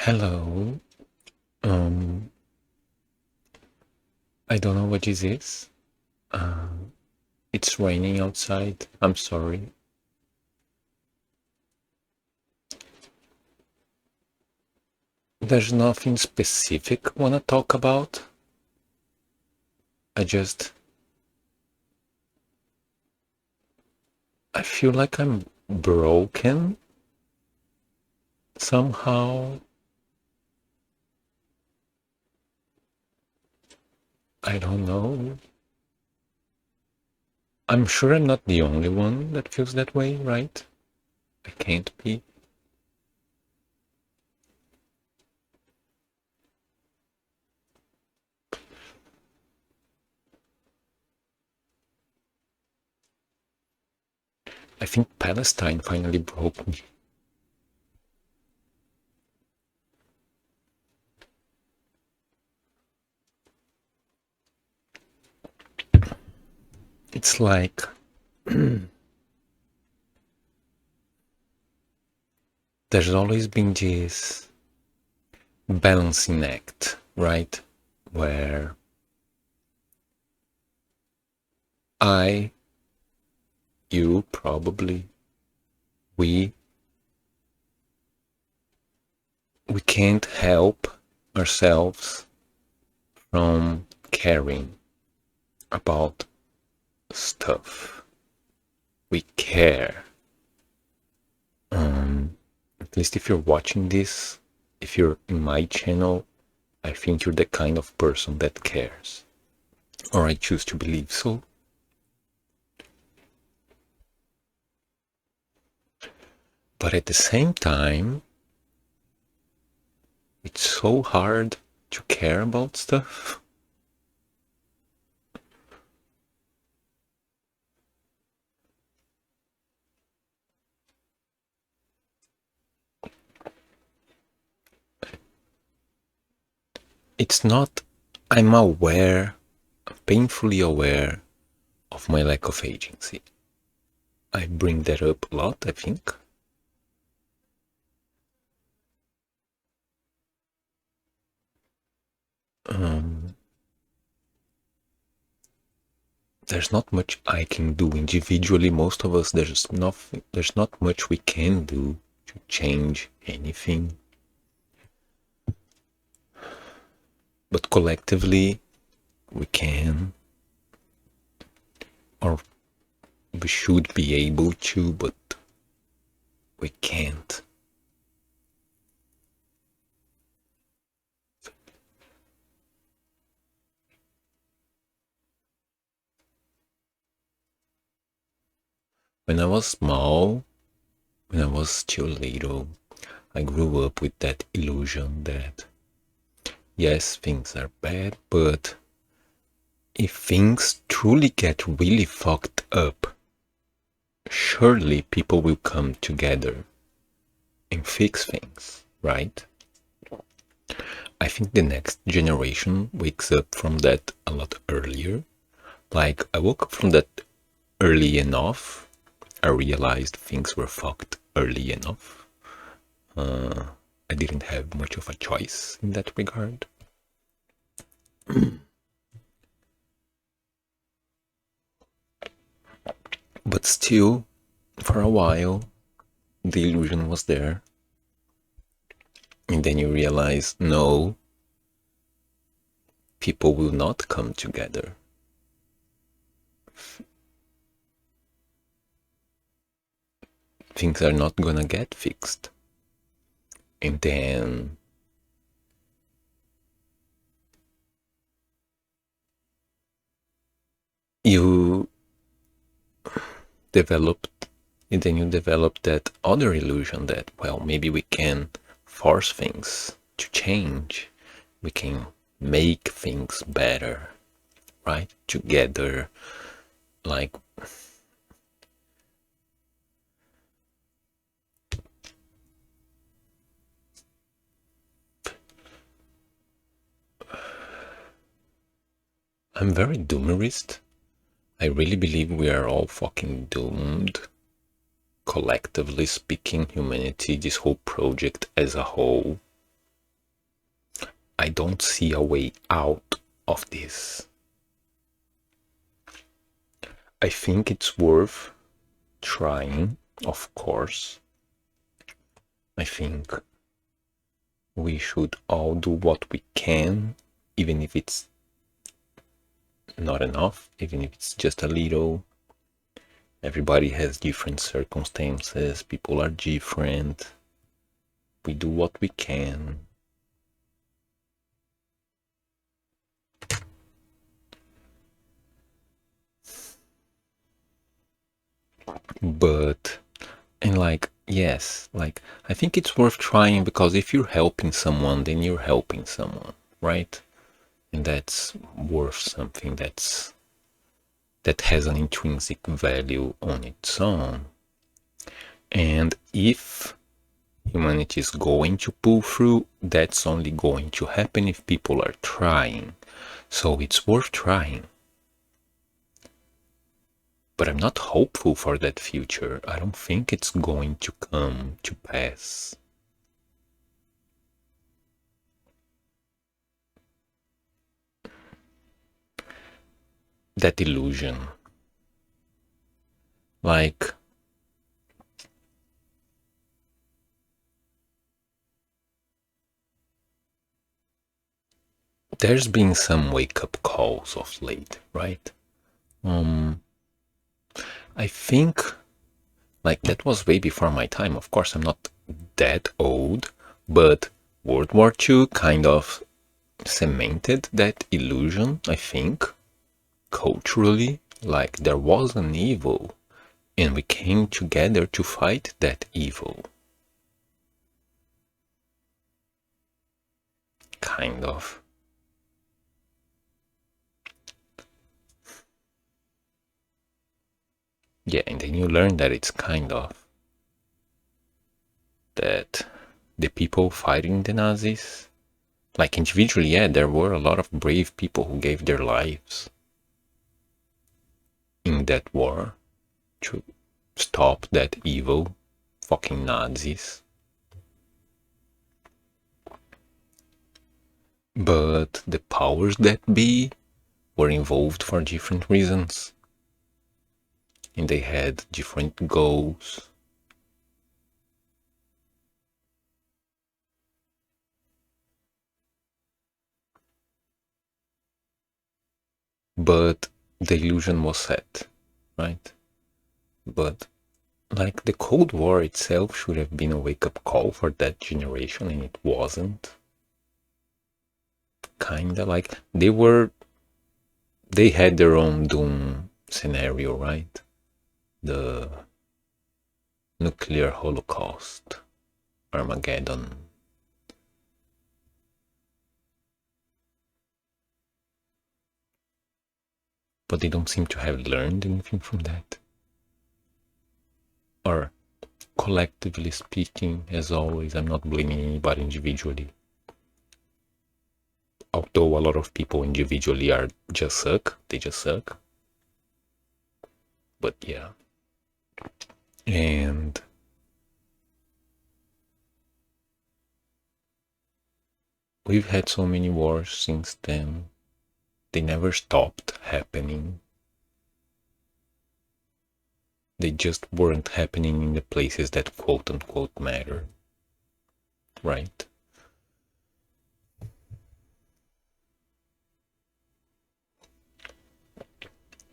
Hello. Um, I don't know what this is. It's raining outside. I'm sorry. There's nothing specific I wanna talk about. I feel like I'm broken somehow. I don't know. I'm sure I'm not the only one that feels that way, right? I can't be. I think Palestine finally broke me. It's like there's always been this balancing act, right? Where I, you probably, we can't help ourselves from caring about stuff. We care. At least if you're watching this, if you're in my channel, I think you're the kind of person that cares. Or I choose to believe so. But at the same time, it's so hard to care about stuff. It's not, I'm aware, painfully aware of my lack of agency. I bring that up a lot, I think. There's not much I can do individually. Most of us, there's not much we can do to change anything. But collectively, we can, or we should be able to, but we can't. When I was small, when I was still little, I grew up with that illusion that, yes, things are bad, but if things truly get really fucked up, surely people will come together and fix things, right? I think the next generation wakes up from that a lot earlier. Like, I woke up from that early enough. I realized things were fucked early enough. I didn't have much of a choice in that regard. But still, for a while, the illusion was there. And then you realize, no, people will not come together. Things are not gonna get fixed. And then you develop that other illusion that, well, maybe we can force things to change. We can make things better, right? Together, like, I'm very doomerist. I really believe we are all fucking doomed. Collectively speaking, humanity, this whole project as a whole, I don't see a way out of this. I think it's worth trying, of course. I think we should all do what we can, even if it's not enough, even if it's just a little. Everybody has different circumstances, people are different. We do what we can. But, and like, yes, like, I think it's worth trying because if you're helping someone, then you're helping someone, right? And that's worth something that has an intrinsic value on its own. And if humanity is going to pull through, that's only going to happen if people are trying. So it's worth trying. But I'm not hopeful for that future. I don't think it's going to come to pass. That illusion. Like, there's been some wake-up calls of late, right? I think, like, that was way before my time. Of course, I'm not that old, but World War II kind of cemented that illusion, I think, culturally. Like, there was an evil, and we came together to fight that evil. Kind of. Yeah, and then you learn that it's kind of that the people fighting the Nazis, like individually, yeah, there were a lot of brave people who gave their lives in that war to stop that evil fucking Nazis. But the powers that be were involved for different reasons. And they had different goals. But the illusion was set, right? But like the Cold War itself should have been a wake-up call for that generation, and it wasn't. Kinda like they had their own doom scenario, right? The nuclear holocaust, Armageddon. But they don't seem to have learned anything from that. Or, collectively speaking, as always, I'm not blaming anybody individually. Although a lot of people individually are just suck, they just suck. But yeah. And we've had so many wars since then. They never stopped happening. They just weren't happening in the places that quote unquote matter. Right?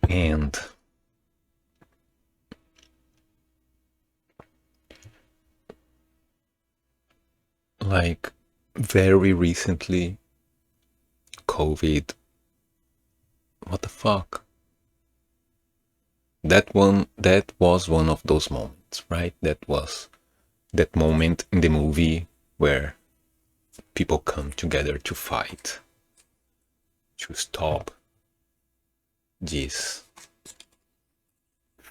And like very recently, COVID, what the fuck? That was one of those moments, right? That was that moment in the movie where people come together to fight, to stop this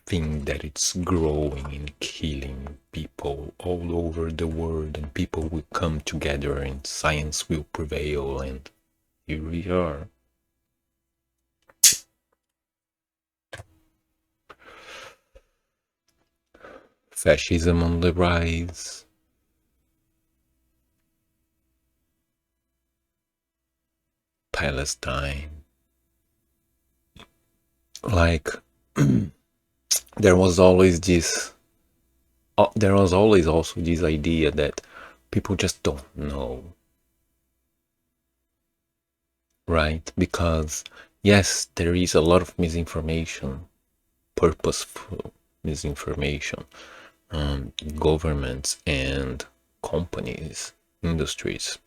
thing that it's growing and killing people all over the world, and people will come together and science will prevail, and here we are. Fascism on the rise. Palestine. Like, there was always this, there was always also this idea that people just don't know, right? Because, yes, there is a lot of misinformation, purposeful misinformation. Governments and companies, industries,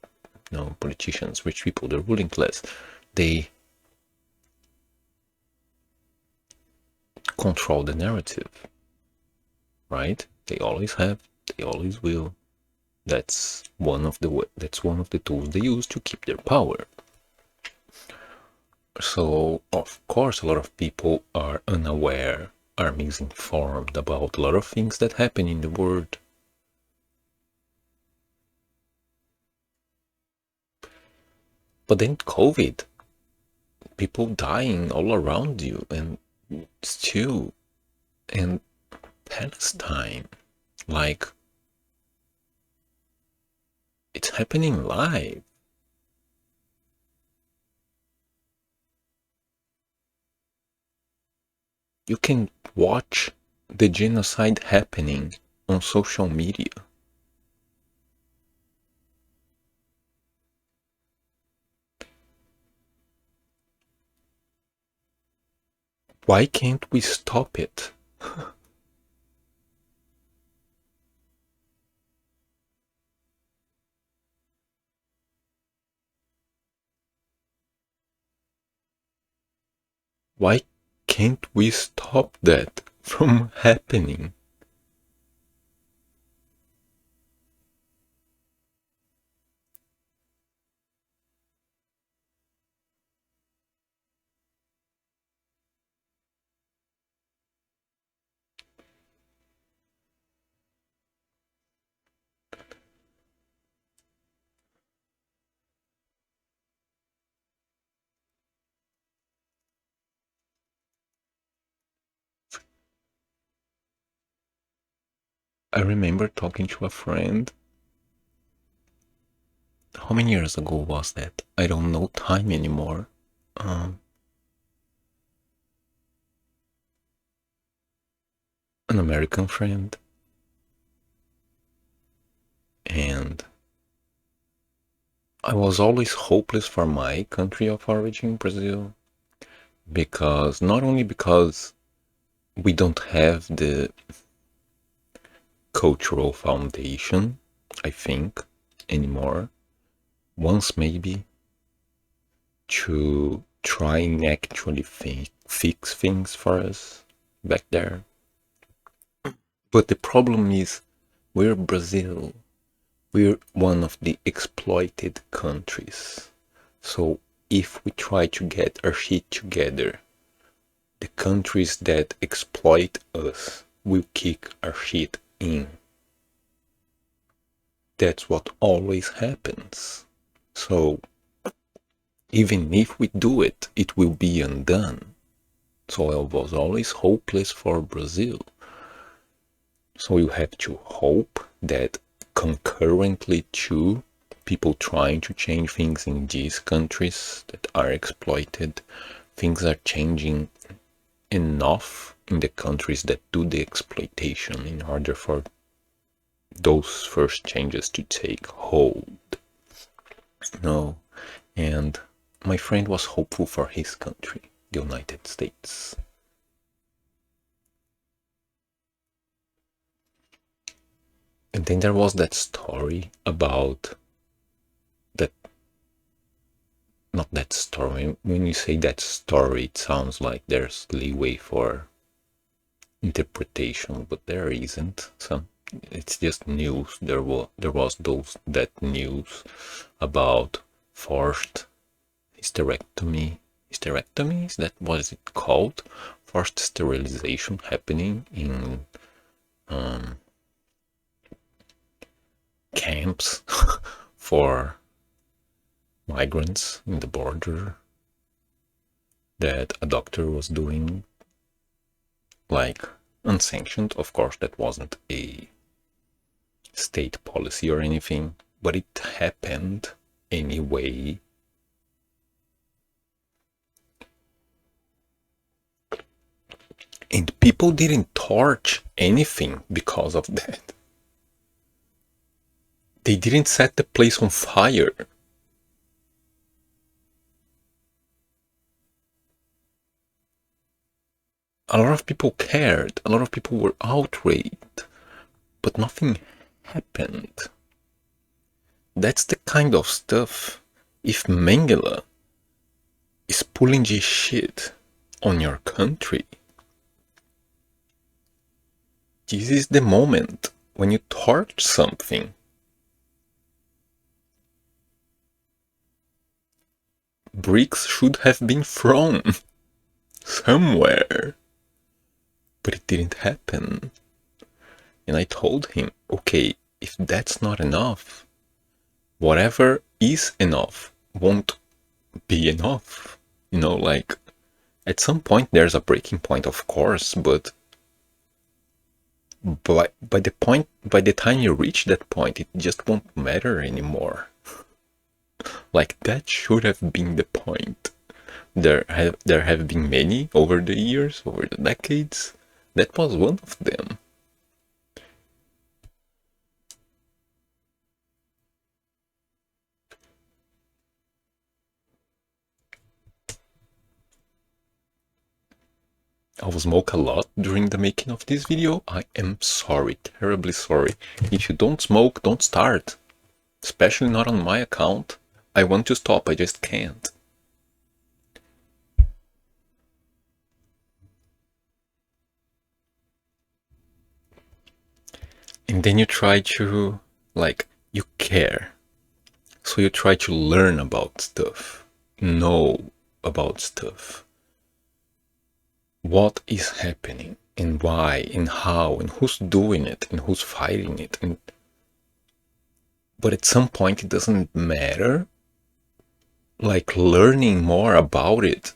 politicians, rich people, the ruling class, they control the narrative, right? They always have, they always will. That's one of the tools they use to keep their power. So of course a lot of people are unaware, are misinformed about a lot of things that happen in the world. But then COVID, people dying all around you, and still, and Palestine, like, it's happening live. You can watch the genocide happening on social media. Why can't we stop it? Why can't we stop that from happening? I remember talking to a friend. How many years ago was that? I don't know time anymore. Um, an American friend, and I was always hopeless for my country of origin, Brazil, because not only because we don't have the cultural foundation, I think, anymore. Once maybe to try and actually fix things for us back there. But the problem is we're Brazil. We're one of the exploited countries. So if we try to get our shit together, the countries that exploit us will kick our shit in. That's what always happens. So even if we do it, it will be undone. So I was always hopeless for Brazil. So you have to hope that concurrently to people trying to change things in these countries that are exploited, things are changing enough in the countries that do the exploitation in order for those first changes to take hold. No, and my friend was hopeful for his country, the United States. And then there was that story about that, not that story. When you say that story, it sounds like there's leeway for interpretation, but there isn't. It's just news. There was that news about forced hysterectomy. Hysterectomy, is that what is it called? Forced sterilization happening in camps for migrants in the border that a doctor was doing, like, unsanctioned. Of course, that wasn't a state policy or anything, but it happened anyway. And people didn't torch anything because of that. They didn't set the place on fire. A lot of people cared, a lot of people were outraged, but nothing happened. That's the kind of stuff, if Mengele is pulling this shit on your country, this is the moment when you torch something. Bricks should have been thrown somewhere, but it didn't happen. And I told him, okay, if that's not enough, whatever is enough won't be enough. You know, like, at some point there's a breaking point, of course, but by the time you reach that point, it just won't matter anymore. Like, that should have been the point. There have been many over the years, over the decades. That was one of them. I will smoke a lot during the making of this video. I am sorry, terribly sorry. If you don't smoke, don't start. Especially not on my account. I want to stop, I just can't. And then you try to, like, you care. So you try to learn about stuff, know about stuff. What is happening, and why, and how, and who's doing it, and who's fighting it. But at some point it doesn't matter. Like, learning more about it,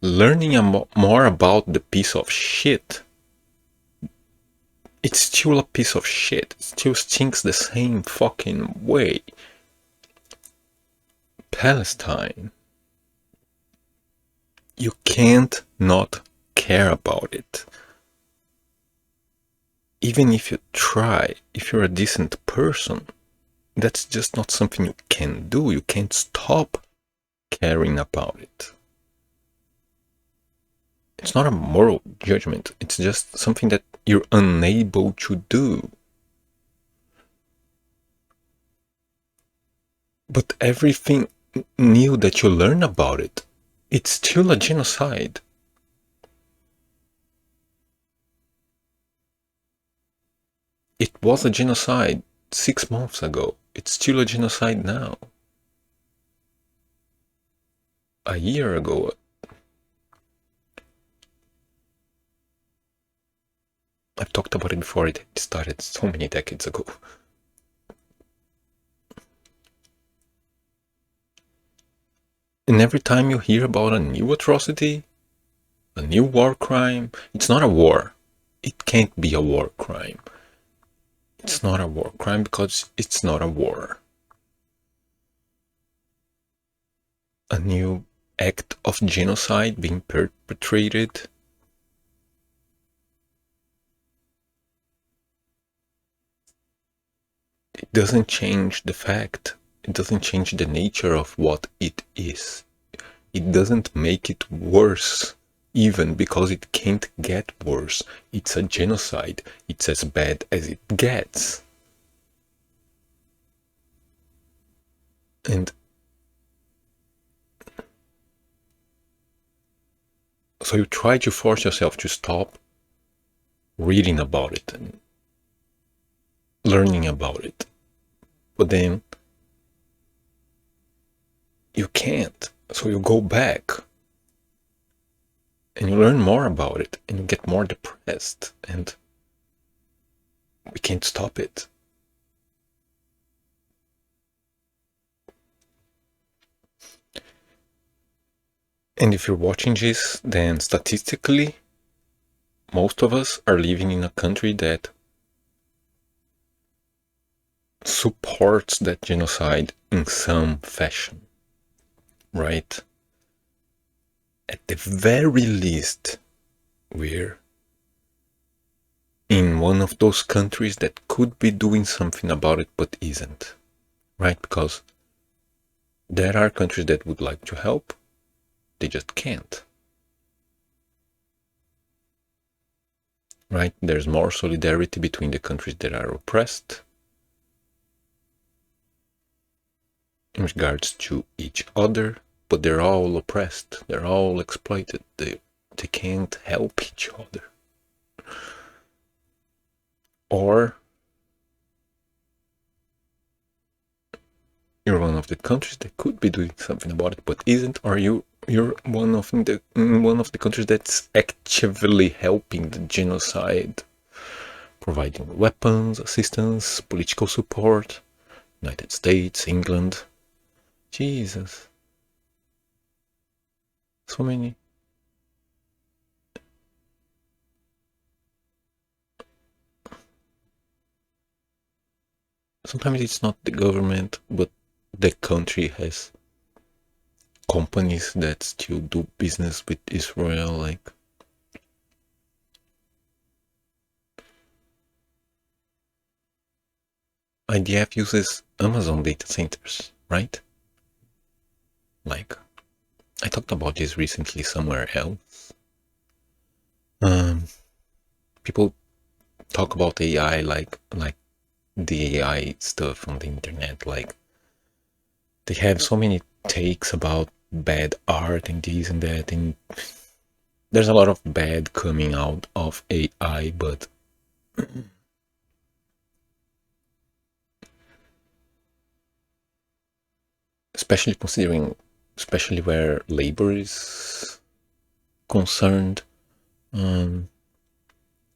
learning more about the piece of shit, it's still a piece of shit. It still stinks the same fucking way. Palestine. You can't not care about it. Even if you try, if you're a decent person, that's just not something you can do. You can't stop caring about it. It's not a moral judgment. It's just something that you're unable to do. But everything new that you learn about it, it's still a genocide. It was a genocide 6 months ago. It's still a genocide now. A year ago. I've talked about it before. It started so many decades ago. And every time you hear about a new atrocity, a new war crime, it's not a war. It can't be a war crime. It's not a war crime because it's not a war. A new act of genocide being perpetrated. It doesn't change the fact. It doesn't change the nature of what it is. It doesn't make it worse, even because it can't get worse. It's a genocide. It's as bad as it gets. And so you try to force yourself to stop reading about it and learning about it. But then you can't. So you go back and you learn more about it and you get more depressed and we can't stop it. And if you're watching this, then statistically, most of us are living in a country that supports that genocide in some fashion, right? At the very least, we're in one of those countries that could be doing something about it but isn't, right? Because there are countries that would like to help, they just can't, right? There's more solidarity between the countries that are oppressed in regards to each other, but they're all oppressed, they're all exploited, they can't help each other. Or you're one of the countries that could be doing something about it but isn't, or you're one of the countries that's actively helping the genocide, providing weapons, assistance, political support. United States, England. Jesus. So many. Sometimes it's not the government, but the country has companies that still do business with Israel, like IDF uses Amazon data centers, right? Like, I talked about this recently somewhere else. People talk about AI like the AI stuff on the internet, like they have so many takes about bad art and this and that, and there's a lot of bad coming out of AI, but especially considering, especially where labor is concerned,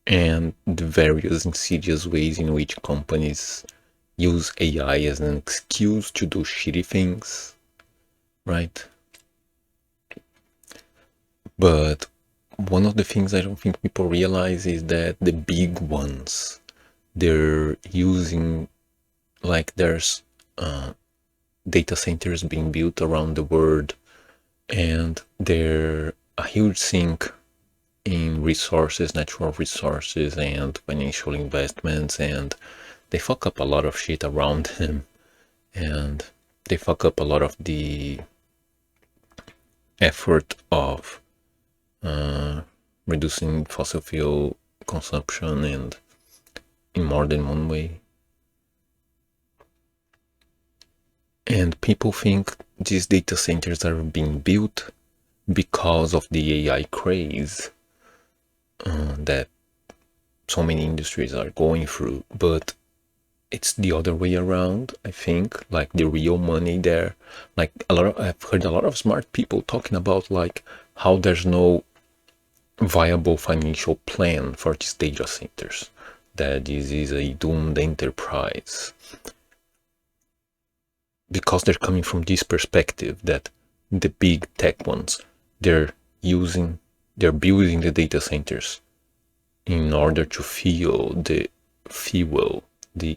and the various insidious ways in which companies use AI as an excuse to do shitty things, right? But one of the things I don't think people realize is that the big ones, they're using, like, there's data centers being built around the world, and they're a huge sink in resources, natural resources, and financial investments, and they fuck up a lot of shit around them, and they fuck up a lot of the effort of reducing fossil fuel consumption, and in more than one way. And people think these data centers are being built because of the AI craze that so many industries are going through, but it's the other way around. I think, like, the real money there, like, I've heard a lot of smart people talking about, like, how there's no viable financial plan for these data centers, that this is a doomed enterprise, because they're coming from this perspective that the big tech ones, they're building the data centers in order to fuel the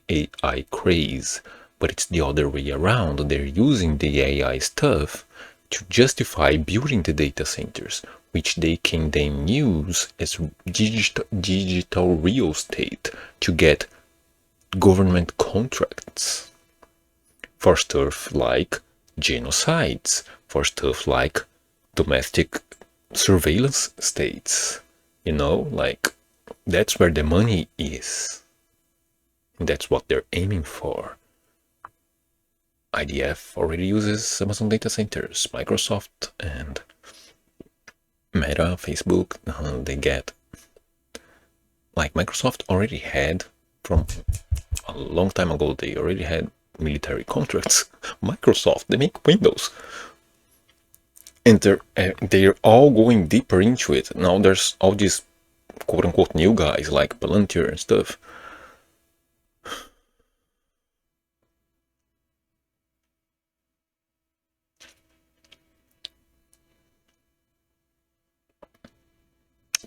AI craze. But it's the other way around. They're using the AI stuff to justify building the data centers, which they can then use as digital real estate to get government contracts for stuff like genocides, for stuff like domestic surveillance states. Like, that's where the money is. And that's what they're aiming for. IDF already uses Amazon data centers. Microsoft and Meta, Facebook, they get, like, Microsoft already had, from a long time ago, they already had military contracts. Microsoft, they make Windows, and they're all going deeper into it. Now there's all these quote-unquote new guys like Palantir and stuff.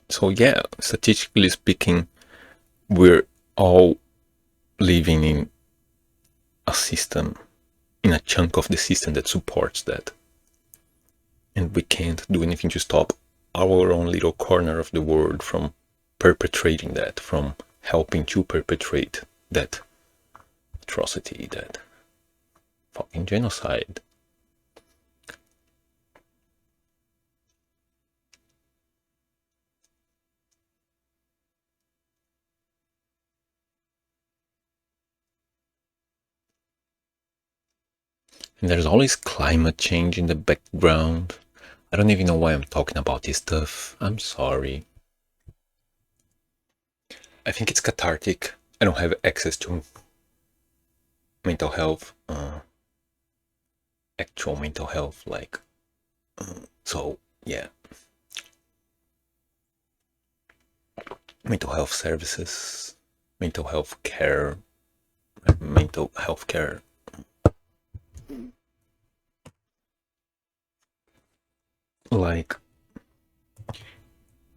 So yeah, statistically speaking, we're all living in a system, in a chunk of the system that supports that, and we can't do anything to stop our own little corner of the world from perpetrating that, from helping to perpetrate that atrocity, that fucking genocide. And there's always climate change in the background. I don't even know why I'm talking about this stuff. I'm sorry. I think it's cathartic. I don't have access to mental health, actual mental health, so yeah. Mental health services, mental health care, mental health care. Like,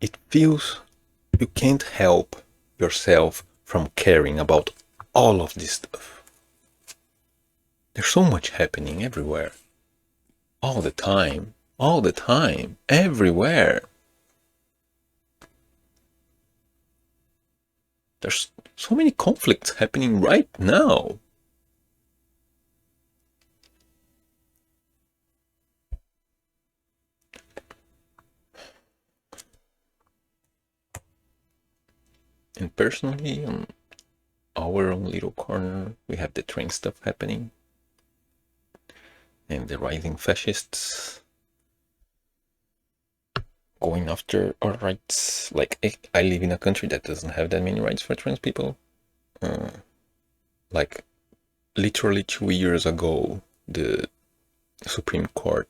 it feels you can't help yourself from caring about all of this stuff. There's so much happening everywhere. All the time. All the time. Everywhere. There's so many conflicts happening right now. And personally, on our own little corner, we have the train stuff happening. And the rising fascists going after our rights. Like, I live in a country that doesn't have that many rights for trans people. Like, literally 2 years ago, the Supreme Court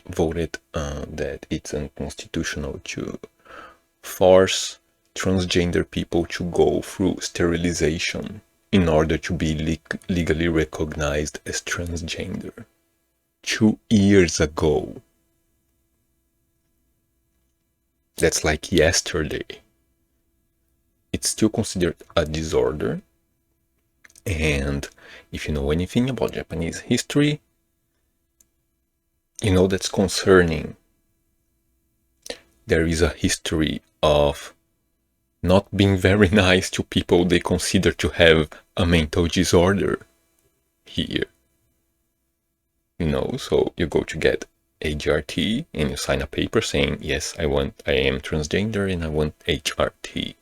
voted that it's unconstitutional to force transgender people to go through sterilization in order to be legally recognized as transgender. 2 years ago. That's like yesterday. It's still considered a disorder. And if you know anything about Japanese history, you know that's concerning. There is a history of not being very nice to people they consider to have a mental disorder here. You know, so you go to get HRT and you sign a paper saying, yes, I am transgender and I want HRT.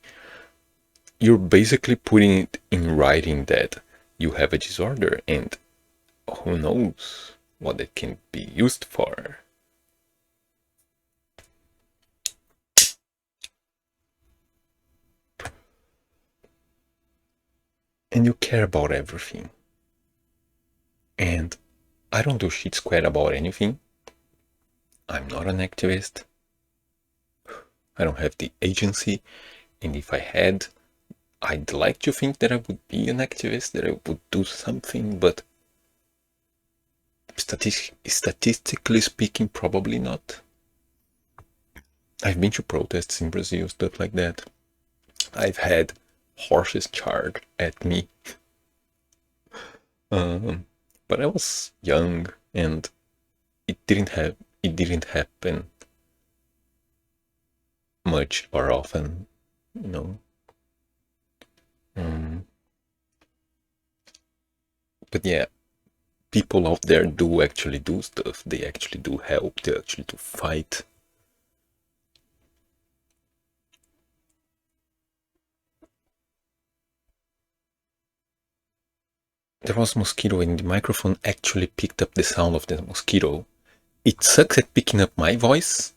You're basically putting it in writing that you have a disorder, and who knows what it can be used for. And you care about everything. And I don't do shit squared about anything. I'm not an activist. I don't have the agency. And if I had, I'd like to think that I would be an activist, that I would do something, but statistically speaking, probably not. I've been to protests in Brazil, stuff like that. I've had horses charge at me. But I was young and it didn't happen much or often, you know. But yeah, people out there do actually do stuff. They actually do help. They actually do fight. There was a mosquito and the microphone actually picked up the sound of the mosquito. It sucks at picking up my voice,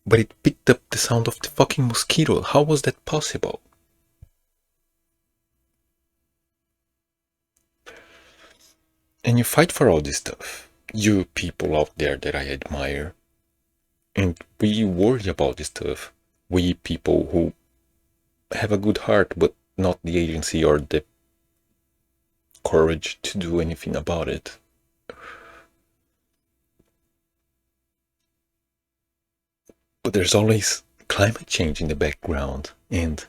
but it picked up the sound of the fucking mosquito. How was that possible? And you fight for all this stuff. You people out there that I admire. And we worry about this stuff. We people who have a good heart, but not the agency or the courage to do anything about it. But there's always climate change in the background, and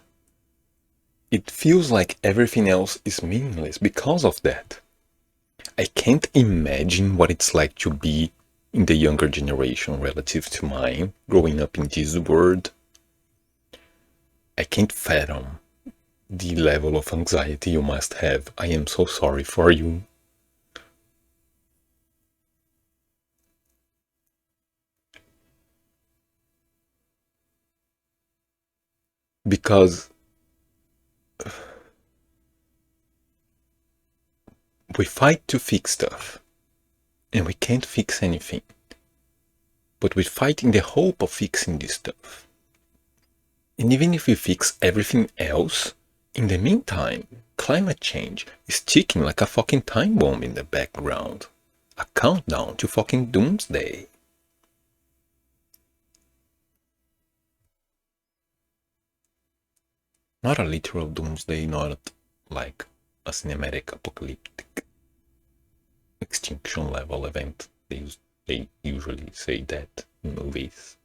it feels like everything else is meaningless because of that. I can't imagine what it's like to be in the younger generation relative to mine, growing up in this world, I can't fathom the level of anxiety you must have. I am so sorry for you. Because we fight to fix stuff, and we can't fix anything. But we fight in the hope of fixing this stuff. And even if we fix everything else, in the meantime, climate change is ticking like a fucking time bomb in the background. A countdown to fucking doomsday. Not a literal doomsday, not like a cinematic apocalyptic extinction level event. They usually say that in movies.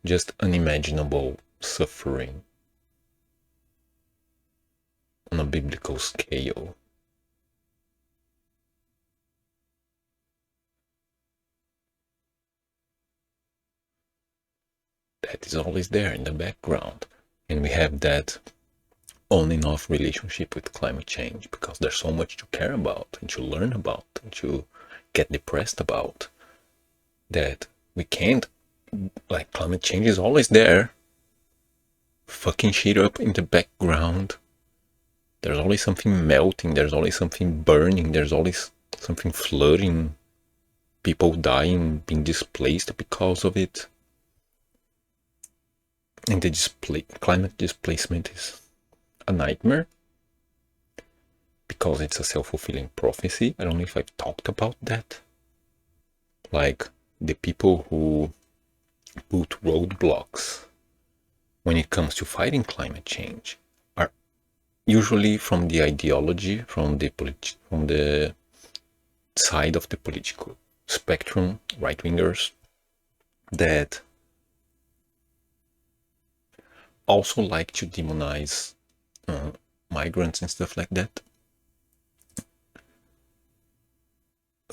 Just unimaginable suffering on a biblical scale. That is always there in the background. And we have that on and off relationship with climate change because there's so much to care about and to learn about and to get depressed about that we can't, like, climate change is always there, fucking shit up in the background. There's always something melting, there's always something burning, there's always something flooding, people dying, being displaced because of it. And the climate displacement is a nightmare because it's a self-fulfilling prophecy. I don't know if I've talked about that. Like, the people who put roadblocks when it comes to fighting climate change are usually from the ideology, from the side of the political spectrum, right-wingers, that also like to demonize migrants and stuff like that.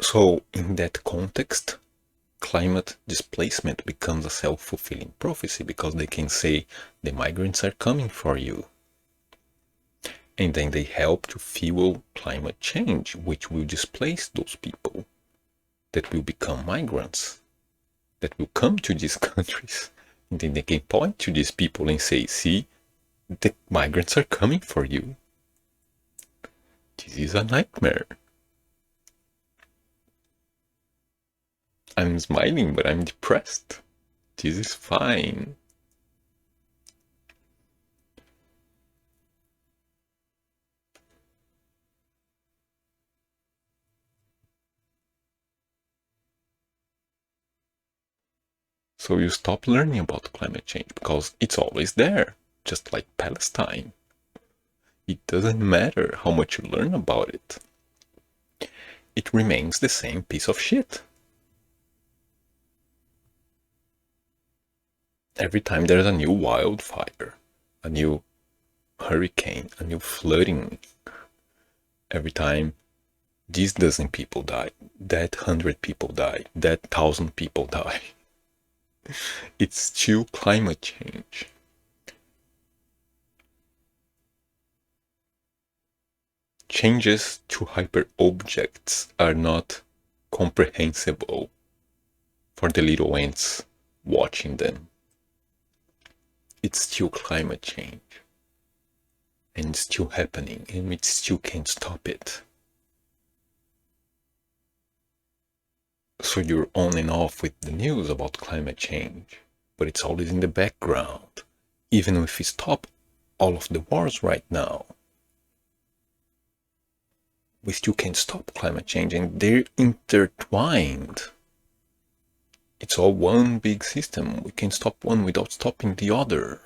So in that context, climate displacement becomes a self-fulfilling prophecy because they can say the migrants are coming for you. And then they help to fuel climate change, which will displace those people that will become migrants, that will come to these countries. And then they can point to these people and say, see, the migrants are coming for you. This is a nightmare. I'm smiling, but I'm depressed. This is fine. So you stop learning about climate change because it's always there, just like Palestine. It doesn't matter how much you learn about it. It remains the same piece of shit. Every time there's a new wildfire, a new hurricane, a new flooding, every time these dozen people die, that 100 people die, that 1,000 people die, it's still climate change. Changes to hyperobjects are not comprehensible for the little ants watching them. It's still climate change. And it's still happening, and we still can't stop it. So you're on and off with the news about climate change, but it's always in the background. Even if we stop all of the wars right now, we still can't stop climate change, and they're intertwined. It's all one big system. We can't stop one without stopping the other.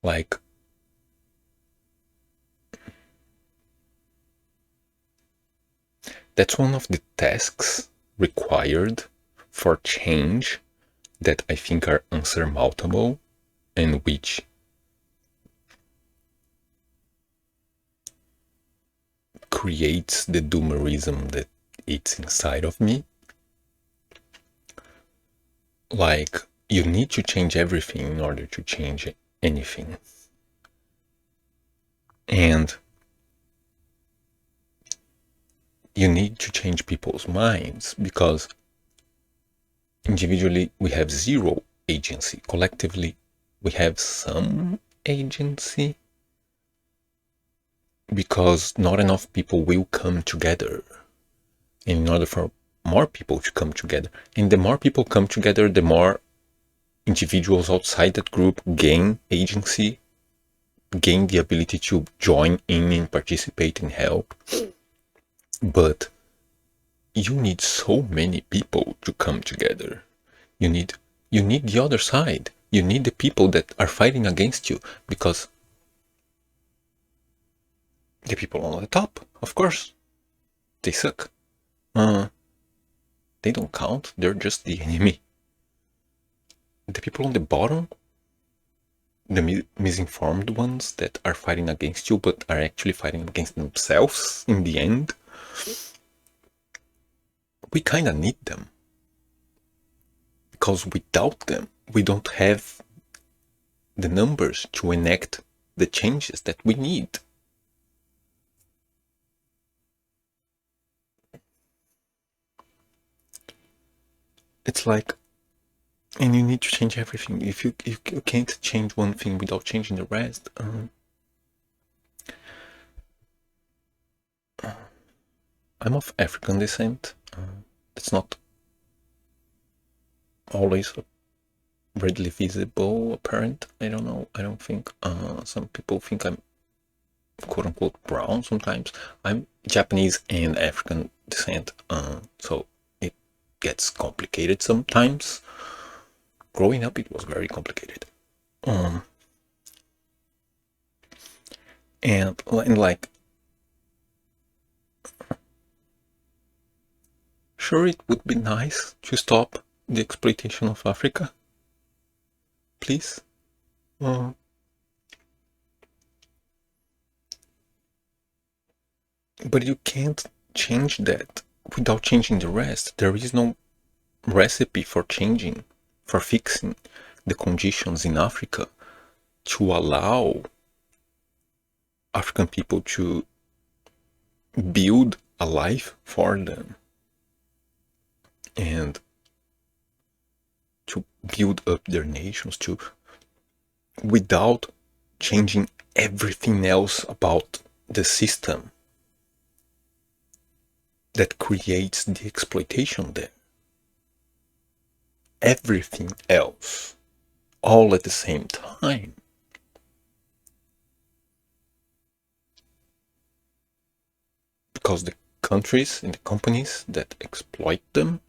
Like, that's one of the tasks required for change that I think are unsurmountable and which creates the doomerism that it's inside of me. Like, you need to change everything in order to change anything. And you need to change people's minds because individually we have zero agency. Collectively, we have some agency because not enough people will come together. And in order for more people to come together, and the more people come together, the more individuals outside that group gain agency, gain the ability to join in and participate and help. But you need so many people to come together. You need the other side. You need the people that are fighting against you, because the people on the top, of course, they suck. They don't count. They're just the enemy. The people on the bottom, the misinformed ones that are fighting against you but are actually fighting against themselves in the end, we kind of need them. Because without them, we don't have the numbers to enact the changes that we need. It's like, and you need to change everything. If you can't change one thing without changing the rest. I'm of African descent. It's not always readily visible, apparent. I don't know. I don't think. Some people think I'm quote unquote brown sometimes. I'm Japanese and African descent, so it gets complicated sometimes. Growing up, it was very complicated. And like, sure, it would be nice to stop the exploitation of Africa, please. But you can't change that without changing the rest. There is no recipe for changing, for fixing the conditions in Africa to allow African people to build a life for them and to build up their nations, to without changing everything else about the system that creates the exploitation there. Everything else, all at the same time. Because the countries and the companies that exploit them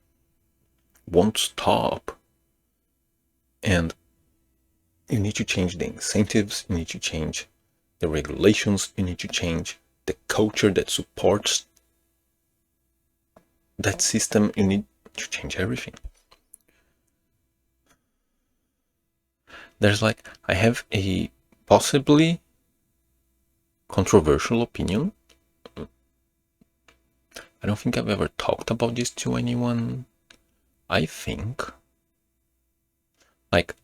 won't stop. And you need to change the incentives, you need to change the regulations, you need to change the culture that supports that system. You need to change everything. There's like, I have a possibly controversial opinion. I don't think I've ever talked about this to anyone. I think, like,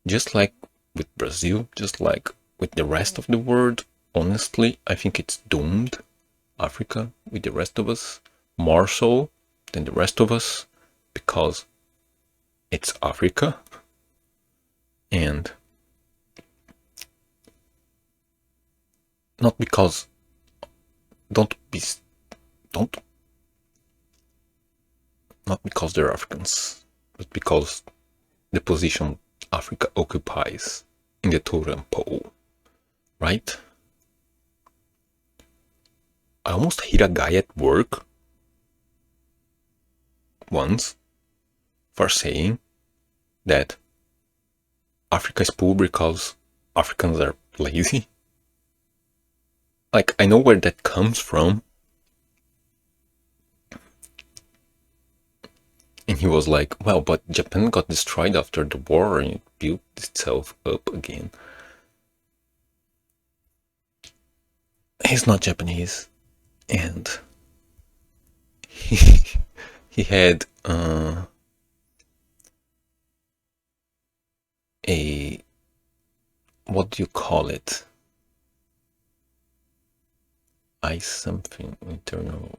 just like with Brazil, just like with the rest of the world, honestly, I think it's doomed. Africa, with the rest of us, more so than the rest of us, because it's Africa. And not because, not because they're Africans, but because the position Africa occupies in the totem pole, right? I almost hit a guy at work once for saying that Africa is poor because Africans are lazy. Like, I know where that comes from. And he was like, well, but Japan got destroyed after the war and it built itself up again. He's not Japanese, and he, he had a, what do you call it? Something internal.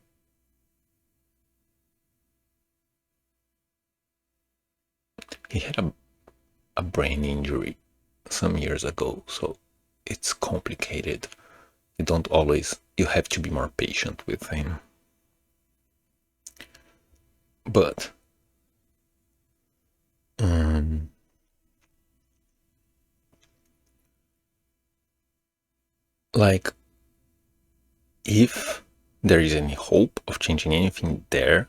He had a brain injury some years ago, so it's complicated. You have to be more patient with him. But like, if there is any hope of changing anything there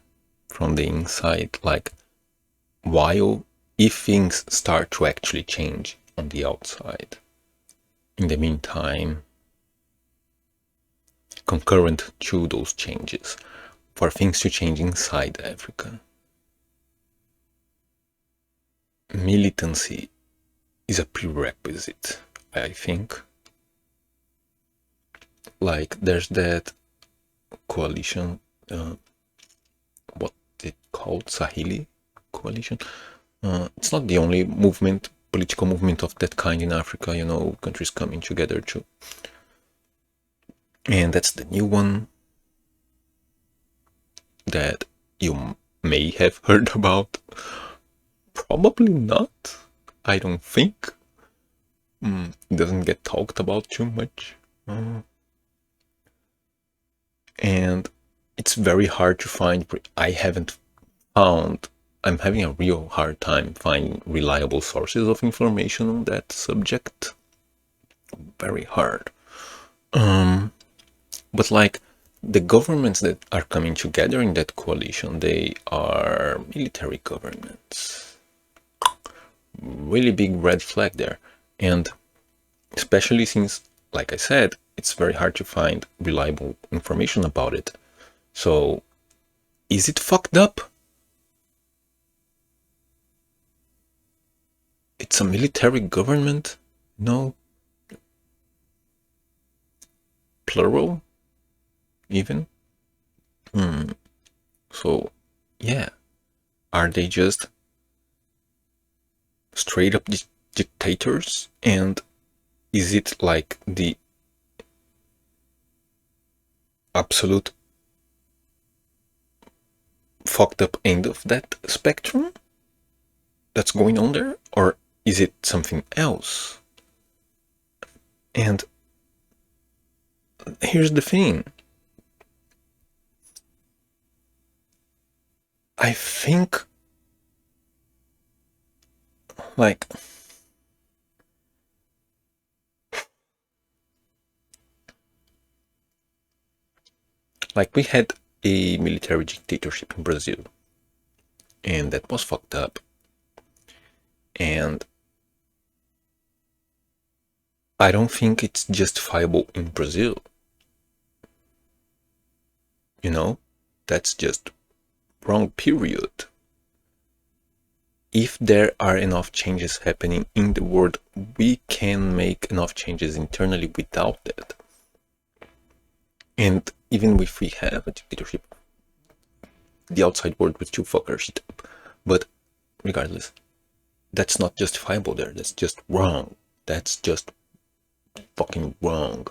from the inside, like, while if things start to actually change on the outside, in the meantime, concurrent to those changes, for things to change inside Africa, militancy is a prerequisite, I think. Like, there's that coalition, what it called, Saheli coalition. It's not the only political movement of that kind in Africa, countries coming together too. And that's the new one that you may have heard about. Probably not. I don't think. It doesn't get talked about too much. And it's very hard to find. I'm having a real hard time finding reliable sources of information on that subject. Very hard. But like, the governments that are coming together in that coalition, they are military governments. Really big red flag there. And especially since, like I said, it's very hard to find reliable information about it. So, is it fucked up? It's a military government? No. Plural? Even? So, yeah. Are they just straight up dictators? And is it like the absolute fucked up end of that spectrum that's going on there? Or is it something else? And here's the thing. I think, like, we had a military dictatorship in Brazil, and that was fucked up. And I don't think it's justifiable in Brazil. That's just wrong, period. If there are enough changes happening in the world, we can make enough changes internally without that. And even if we have a dictatorship, the outside world would still fuck our shit up. But regardless, that's not justifiable there. That's just wrong. That's just fucking wrong.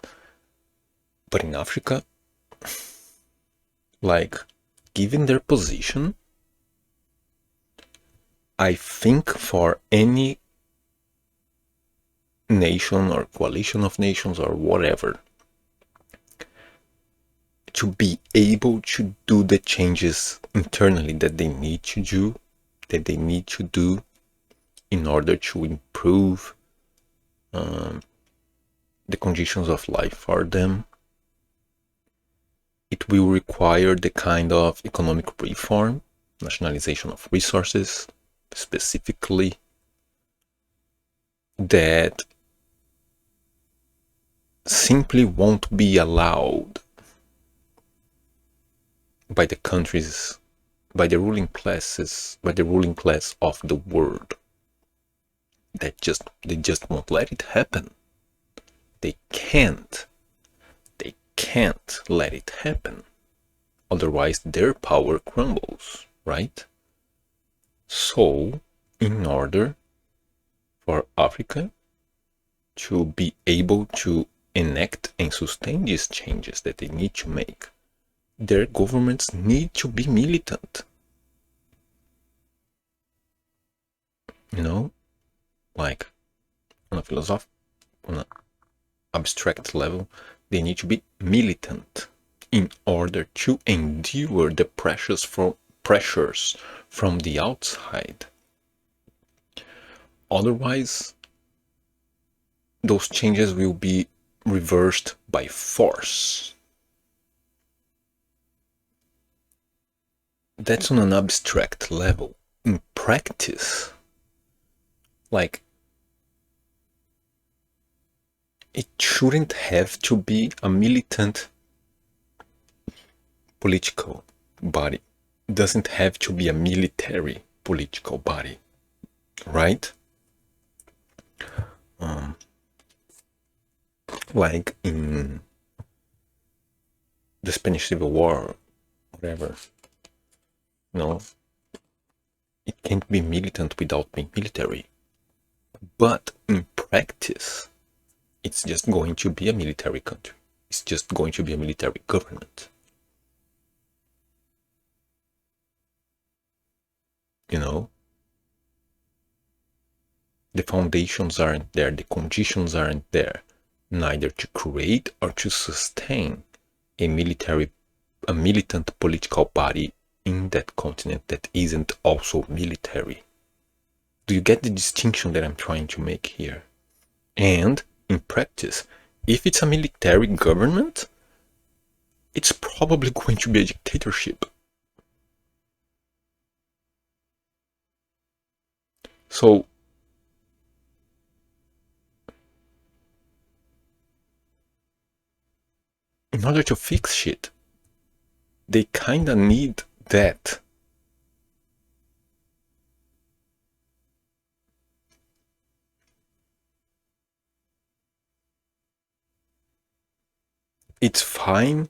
But in Africa, like, given their position, I think for any nation or coalition of nations or whatever to be able to do the changes internally that they need to do in order to improve the conditions of life for them, it will require the kind of economic reform, nationalization of resources, specifically, that simply won't be allowed by the countries by the ruling classes, by the ruling class of the world, they just won't let it happen. They can't let it happen. Otherwise their power crumbles, right? So in order for Africa to be able to enact and sustain these changes that they need to make, their governments need to be militant. You know, like on a philosophical, on an abstract level, they need to be militant in order to endure the pressures from the outside. Otherwise, those changes will be reversed by force. That's on an abstract level. In practice, like, it shouldn't have to be a militant political body. It doesn't have to be a military political body, right? Like in the Spanish Civil War, whatever, it can't be militant without being military. But in practice, it's just going to be a military country. It's just going to be a military government. The foundations aren't there, the conditions aren't there, neither to create or to sustain a militant political body in that continent that isn't also military. Do you get the distinction that I'm trying to make here? And in practice, if it's a military government, it's probably going to be a dictatorship. So in order to fix shit, they kinda need that. It's fine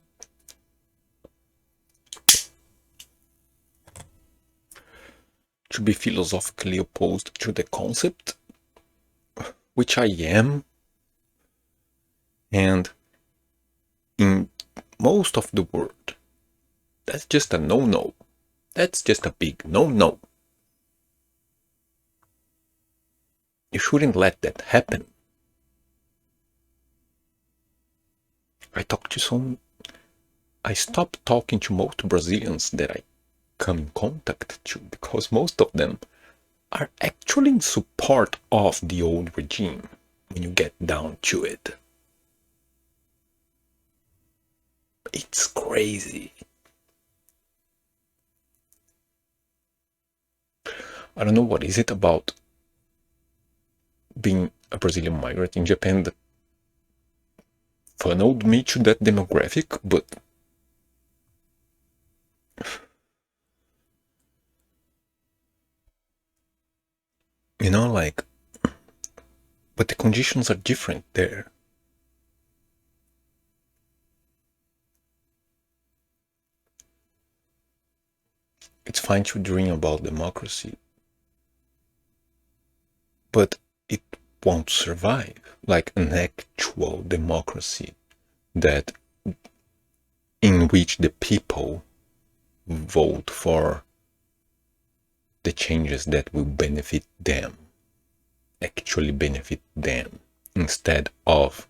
to be philosophically opposed to the concept, which I am, and in most of the world, that's just a no-no. That's just a big no-no. You shouldn't let that happen. I stopped talking to most Brazilians that I come in contact to because most of them are actually in support of the old regime when you get down to it. It's crazy. I don't know what is it about being a Brazilian migrant in Japan that funneled me to that demographic, but but the conditions are different there. It's fine to dream about democracy, but it won't survive like an actual democracy in which the people vote for the changes that will actually benefit them, instead of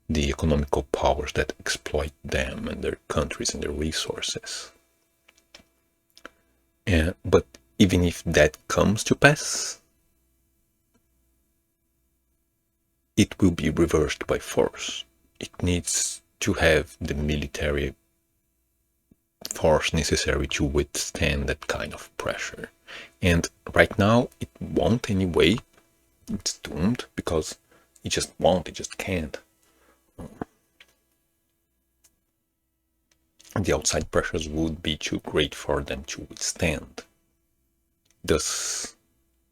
the economical powers that exploit them and their countries and their resources. But even if that comes to pass, it will be reversed by force. It needs to have the military force necessary to withstand that kind of pressure. And right now, it won't anyway. It's doomed because it just can't. the outside pressures would be too great for them to withstand. Thus,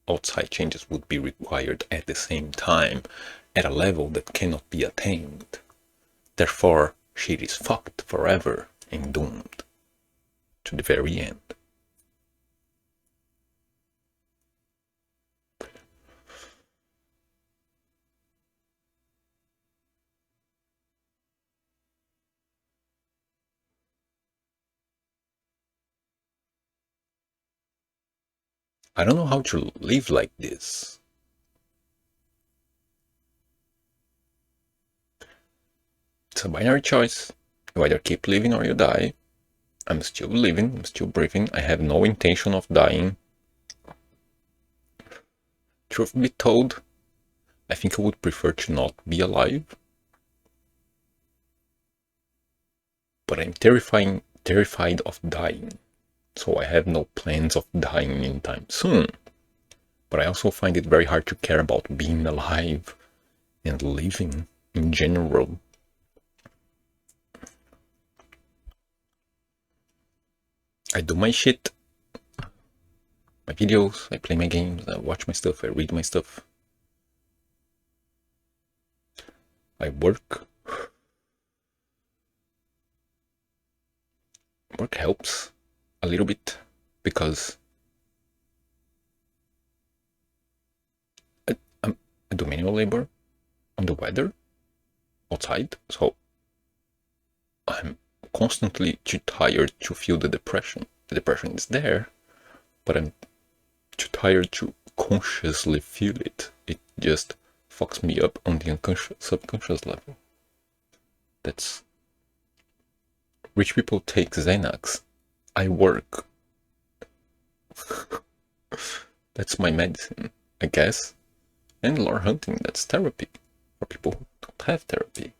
outside changes would be required at the same time at a level that cannot be attained. Therefore, shit is fucked forever and doomed to the very end. I don't know how to live like this. It's a binary choice. You either keep living or you die. I'm still living, I'm still breathing. I have no intention of dying. Truth be told, I think I would prefer to not be alive. But I'm terrified of dying. So I have no plans of dying anytime soon. But I also find it very hard to care about being alive and living in general. I do my shit, my videos, I play my games, I watch my stuff, I read my stuff. I work. Work helps a little bit because I do manual labor on the weather outside, so I'm constantly too tired to feel the depression. The depression is there, but I'm too tired to consciously feel it. It just fucks me up on the subconscious level. That's... Rich people take Xanax. I work. That's my medicine, I guess. And lore hunting, that's therapy for people who don't have therapy.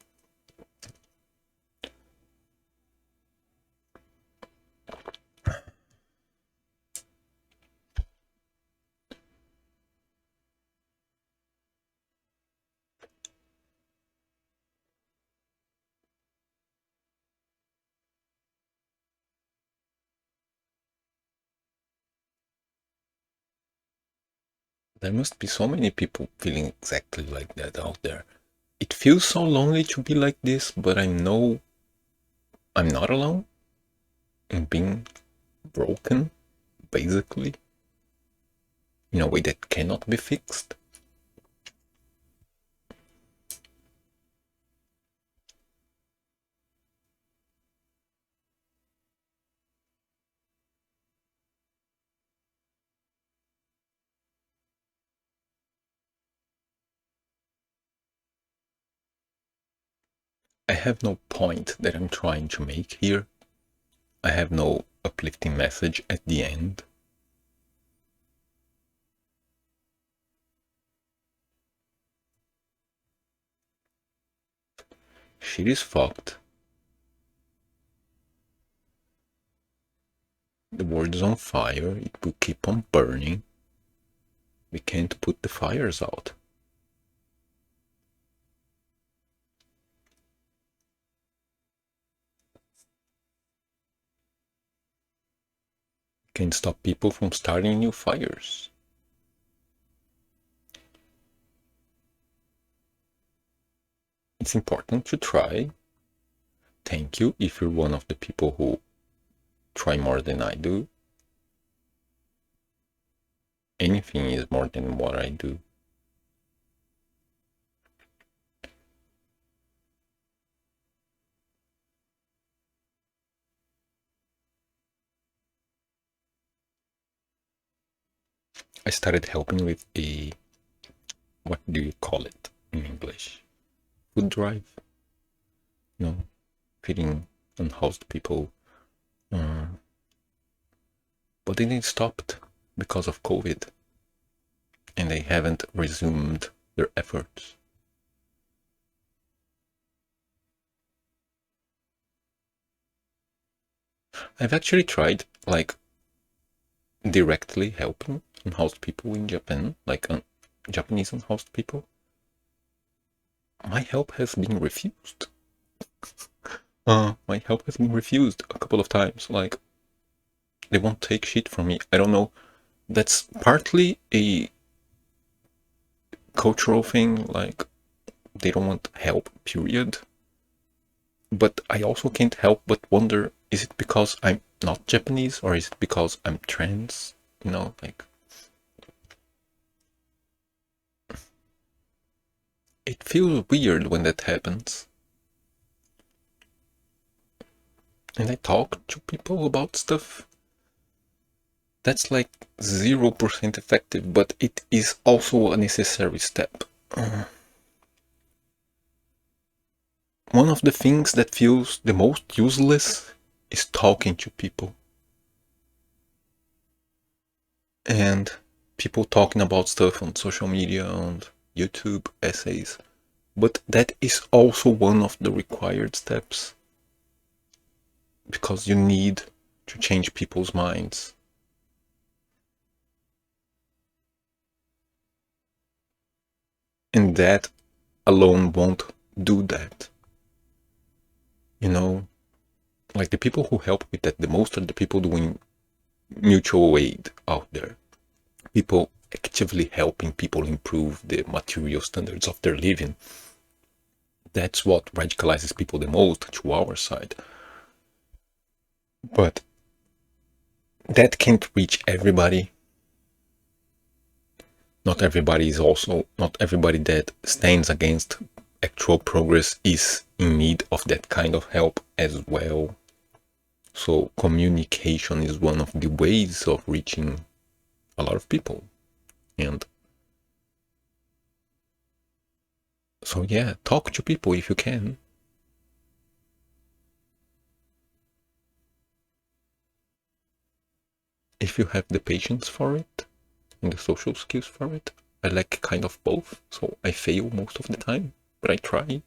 There must be so many people feeling exactly like that out there. It feels so lonely to be like this, but I know I'm not alone in being broken, basically, in a way that cannot be fixed. I have no point that I'm trying to make here. I have no uplifting message at the end. Shit is fucked. The world is on fire. It will keep on burning. We can't put the fires out. We can't stop people from starting new fires. It's important to try. Thank you if you're one of the people who try more than I do. Anything is more than what I do. I started helping with a, what do you call it in English? Food drive? No, feeding unhoused people. But then it stopped because of COVID, and they haven't resumed their efforts. I've actually tried, like, directly helping unhoused people in Japan, like Japanese unhoused people. My help has been refused. My help has been refused a couple of times. Like, they won't take shit from me. I don't know. That's partly a cultural thing. Like, they don't want help, period. But I also can't help but wonder, is it because I'm not Japanese or is it because I'm trans? You know, like, it feels weird when that happens. And I talk to people about stuff that's like 0% effective, but it is also a necessary step. One of the things that feels the most useless is talking to people. And people talking about stuff on social media, on YouTube, essays. But that is also one of the required steps. Because you need to change people's minds. And that alone won't do that. You know, like the people who help with that the most are the people doing mutual aid out there. People actively helping people improve the material standards of their living. That's what radicalizes people the most to our side. But that can't reach everybody. Not everybody is also, not everybody that stands against actual progress is in need of that kind of help as well. So communication is one of the ways of reaching a lot of people. And so yeah, talk to people if you can. If you have the patience for it and the social skills for it. I like kind of both, so I fail most of the time, but I try.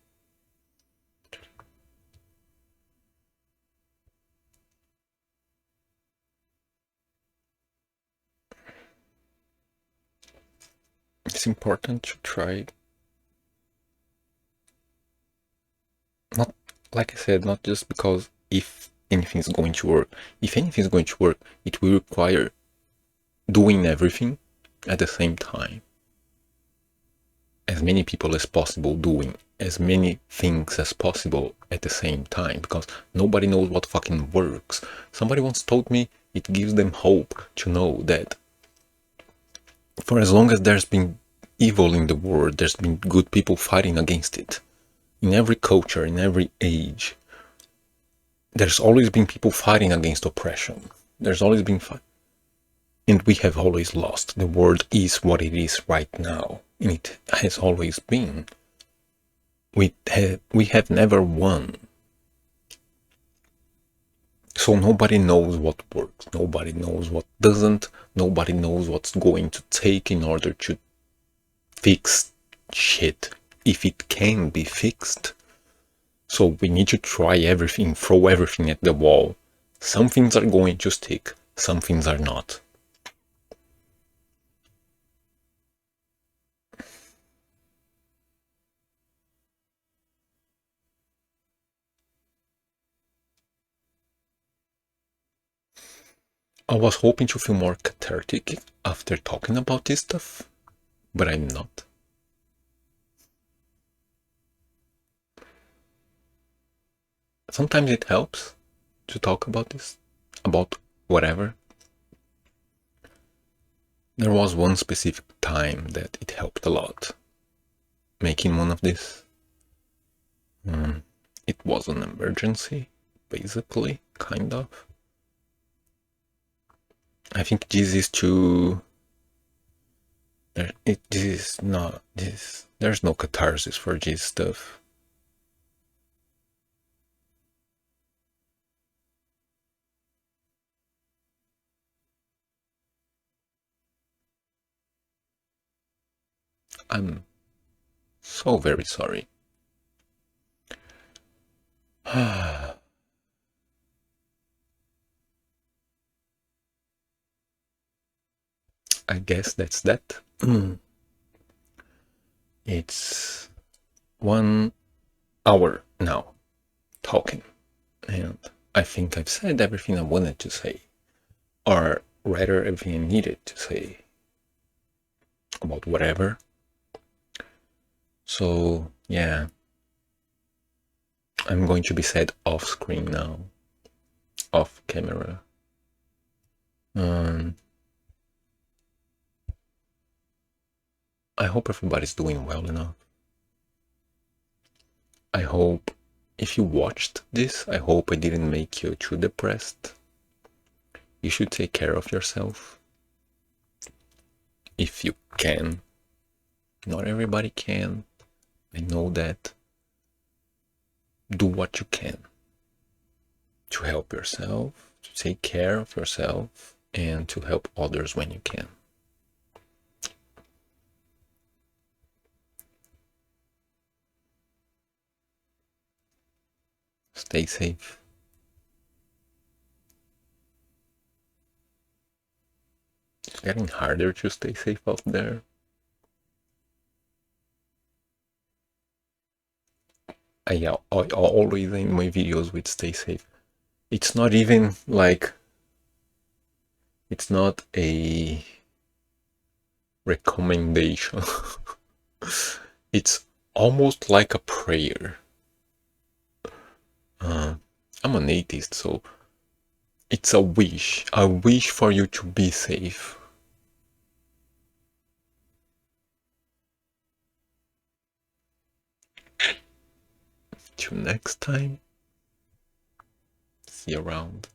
It's important to try. Not, like I said, not just because if anything's going to work. If anything's going to work, it will require doing everything at the same time. As many people as possible doing as many things as possible at the same time, because nobody knows what fucking works. Somebody once told me it gives them hope to know that for as long as there's been evil in the world, there's been good people fighting against it. In every culture, in every age, there's always been people fighting against oppression. There's always been and we have always lost. The world is what it is right now, and it has always been. We have never won. So nobody knows what works. Nobody knows what doesn't. Nobody knows what's going to take in order to fix shit, if it can be fixed. So we need to try everything, throw everything at the wall. Some things are going to stick, some things are not. I was hoping to feel more cathartic after talking about this stuff, but I'm not. Sometimes it helps to talk about this, about whatever. There was one specific time that it helped a lot. Making one of these. It was an emergency, basically, kind of. I think this is too. This is not this. There's no catharsis for this stuff. I'm so very sorry. I guess that's that. It's 1 hour now talking. And I think I've said everything I wanted to say, or rather everything I needed to say about whatever. So yeah, I'm going to be said off screen now, off camera. I hope everybody's doing well enough. I hope if you watched this, I hope I didn't make you too depressed. You should take care of yourself if you can. Not everybody can. I know that. Do what you can to help yourself, to take care of yourself, and to help others when you can. Stay safe. It's getting harder to stay safe out there. I always end my videos with stay safe. It's not even like, it's not a recommendation. It's almost like a prayer. I'm an atheist, so it's a wish for you to be safe. Till next time, see you around.